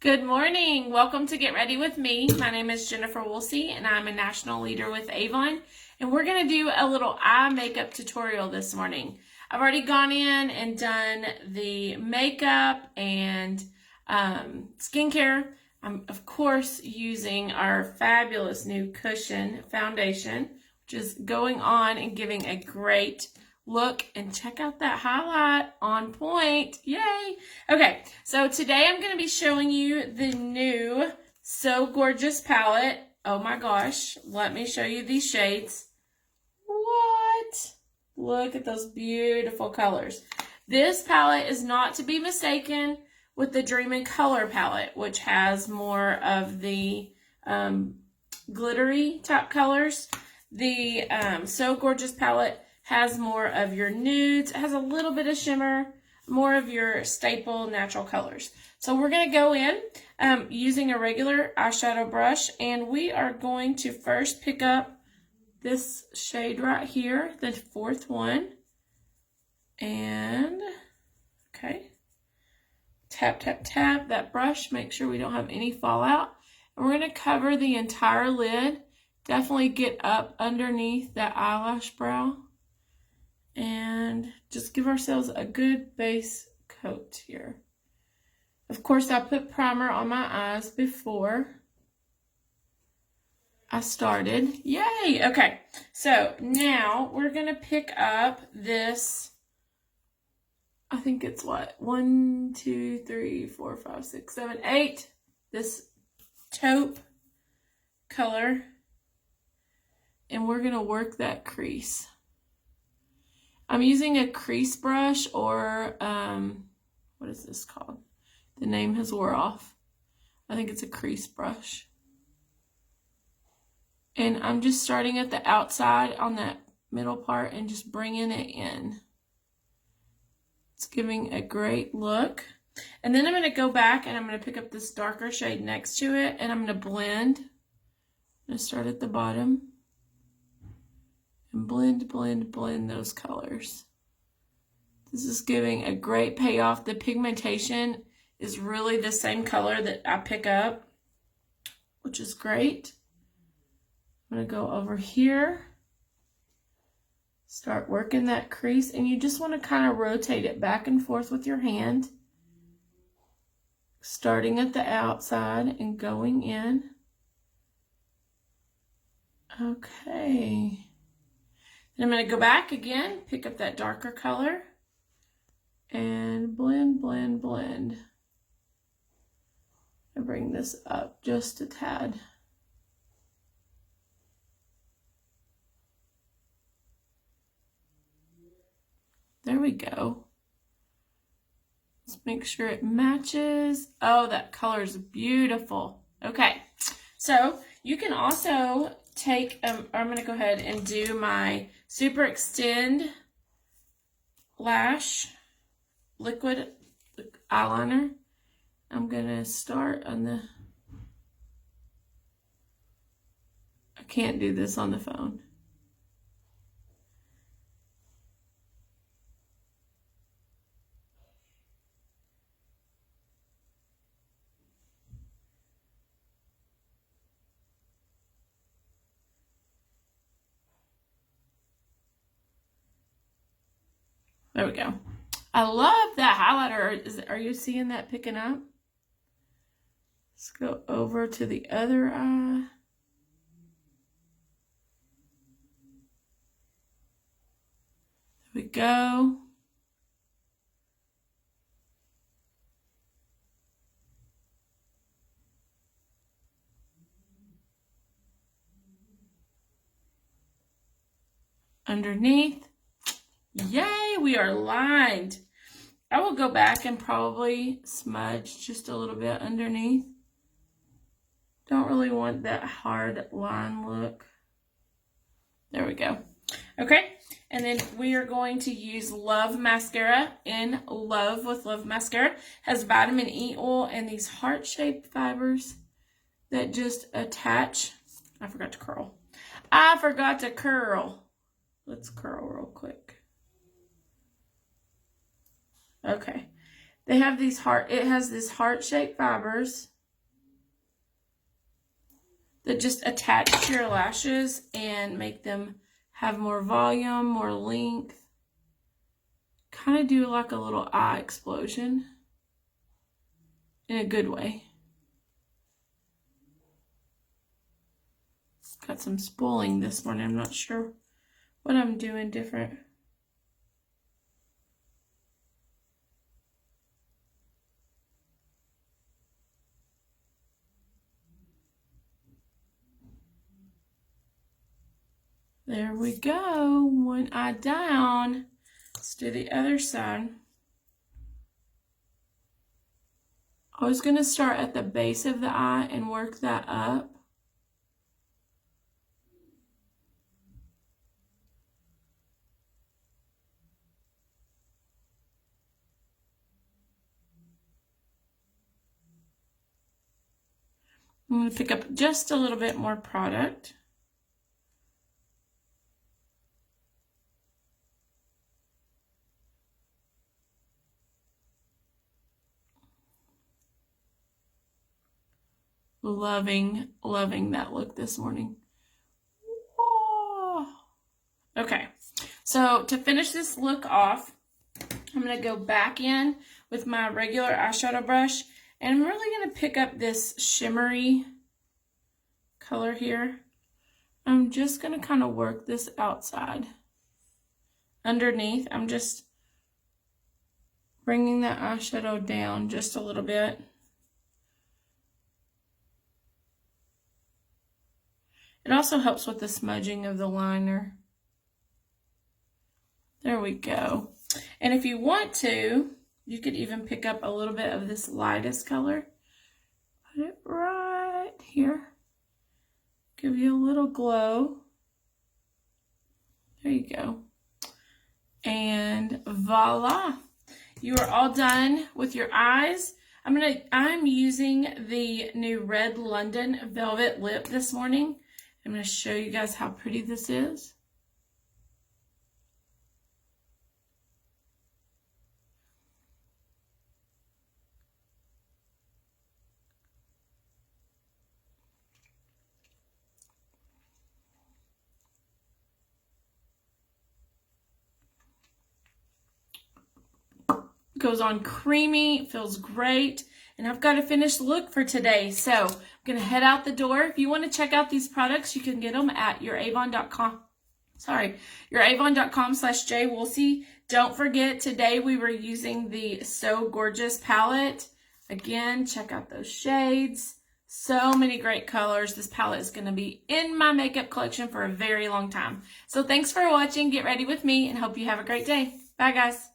Good morning. Welcome to Get Ready with Me. My name is Jennifer Woolsey and I'm a national leader with AVON. And we're going to do a little eye makeup tutorial this morning. I've already gone in and done the makeup and skincare. I'm, of course, using our fabulous new Cushion foundation, which is going on and giving a great look. And check out that highlight, on point. Yay! Okay, so today I'm going to be showing you the new So Gorgeous palette. Oh my gosh, let me show you these shades. What? Look at those beautiful colors. This palette is not to be mistaken with the Dream in Color palette, which has more of the glittery type colors. The So Gorgeous palette has more of your nudes, it has a little bit of shimmer, more of your staple natural colors. So we're going to go in using a regular eyeshadow brush, and we are going to first pick up this shade right here, the fourth one, and okay, tap, tap, tap that brush, make sure we don't have any fallout, and we're going to cover the entire lid. Definitely get up underneath that eyelash brow and just give ourselves a good base coat here. Of course, I put primer on my eyes before I started. Yay! Okay, so now we're going to pick up this, I think it's what? 1, 2, 3, 4, 5, 6, 7, 8. This taupe color. And we're going to work that crease. I'm using a crease brush, or what is this called? The name has wore off. I think it's a crease brush. And I'm just starting at the outside on that middle part and just bringing it in. It's giving a great look. And then I'm going to go back and I'm going to pick up this darker shade next to it and I'm going to blend. I'm going to start at the bottom. And blend, blend, blend those colors. This is giving a great payoff. The pigmentation is really the same color that I pick up, which is great. I'm going to go over here. Start working that crease, and you just want to kind of rotate it back and forth with your hand. Starting at the outside and going in. Okay. And I'm going to go back again, pick up that darker color, and blend, blend, blend. And bring this up just a tad. There we go. Let's make sure it matches. Oh, that color is beautiful. Okay, so you can also take, I'm going to go ahead and do my Super Extend Lash Liquid Eyeliner. I'm going to start on the, I can't do this on the phone. There we go. I love that highlighter. Are you seeing that picking up? Let's go over to the other eye. There we go. Underneath. Yay, we are lined. I will go back and probably smudge just a little bit underneath. Don't really want that hard line look. There we go. Okay, and then we are going to use Love Mascara. In Love with Love Mascara has vitamin E oil and these heart-shaped fibers that just attach. I forgot to curl. I forgot to curl. Let's curl real quick. Okay. They have these it has these heart-shaped fibers that just attach to your lashes and make them have more volume, more length. Kind of do like a little eye explosion in a good way. Got some spooling this morning. I'm not sure what I'm doing different. There we go. One eye down. Let's do the other side. I was going to start at the base of the eye and work that up. I'm going to pick up just a little bit more product. Loving that look this morning. Oh. Okay, so to finish this look off, I'm going to go back in with my regular eyeshadow brush, and I'm really going to pick up this shimmery color here. I'm just going to kind of work this outside. Underneath, I'm just bringing that eyeshadow down just a little bit. It also helps with the smudging of the liner. There we go. And if you want to, you could even pick up a little bit of this lightest color. Put it right here. Give you a little glow. There you go. And voila. You are all done with your eyes. I'm using the new Red London Velvet Lip this morning. I'm going to show you guys how pretty this is. Goes on creamy, feels great. And I've got a finished look for today. So I'm going to head out the door. If you want to check out these products, you can get them at youravon.com. youravon.com/jwoolsey. Don't forget, today we were using the So Gorgeous palette. Again, check out those shades. So many great colors. This palette is going to be in my makeup collection for a very long time. So thanks for watching. Get ready with me and hope you have a great day. Bye, guys.